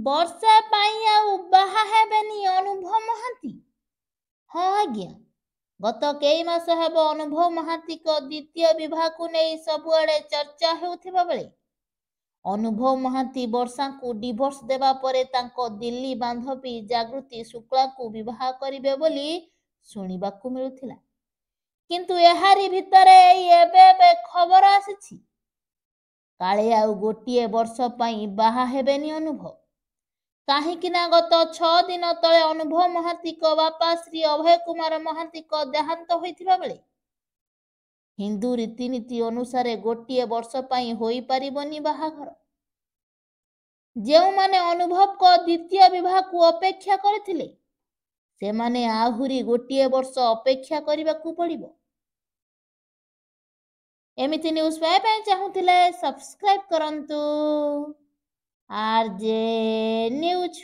ବର୍ଷା ପାଇଁ ଆଉ ବାହା ହେବେନି ଅନୁଭବ ମହାନ୍ତି? ହଁ ଆଜ୍ଞା, ଗତ କେଇ ମାସ ହେବ ଅନୁଭବ ମହାନ୍ତିଙ୍କ ଦ୍ୱିତୀୟ ବିବାହକୁ ନେଇ ସବୁଆଡ଼େ ଚର୍ଚ୍ଚା ହେଉଥିବା ବେଳେ ଅନୁଭବ ମହାନ୍ତି ବର୍ଷାଙ୍କୁ ଡିଭୋର୍ସ ଦେବା ପରେ ତାଙ୍କ ଦିଲ୍ଲୀ ବାନ୍ଧବୀ ଜାଗୃତି ଶୁକ୍ଳାଙ୍କୁ ବିବାହ କରିବେ ବୋଲି ଶୁଣିବାକୁ ମିଳୁଥିଲା। କିନ୍ତୁ ଏହାରି ଭିତରେ ଏବେ ଖବର ଆସିଛି କାଳେ ଆଉ ଗୋଟିଏ ବର୍ଷ ପାଇଁ ବାହା ହେବେନି ଅନୁଭବ। କାହିଁକି ନା ଗତ 6 ଦିନ ତଳେ ଅନୁଭବ ମହାନ୍ତିଙ୍କ ବାପା ଶ୍ରୀ ଅଭୟ କୁମାର ମହାନ୍ତିଙ୍କ ଦେହାନ୍ତ ହୋଇଥିବା ବେଳେ ହିନ୍ଦୁ ରୀତିନୀତି ଅନୁସାରେ ଗୋଟିଏ ବର୍ଷ ପାଇଁ ହୋଇପାରିବନି ବାହାଘର। ଯେଉଁମାନେ ଅନୁଭବଙ୍କ ଦ୍ୱିତୀୟ ବିବାହକୁ ଅପେକ୍ଷା କରିଥିଲେ ସେମାନେ ଆହୁରି ଗୋଟିଏ ବର୍ଷ ଅପେକ୍ଷା କରିବାକୁ ପଡ଼ିବ। ଏମିତି ନ୍ୟୁଜ୍ ପାଇବା ପାଇଁ ଚାହୁଁଥିଲେ ସବସ୍କ୍ରାଇବ୍ କରନ୍ତୁ RJ ନ୍ୟୁଜ୍।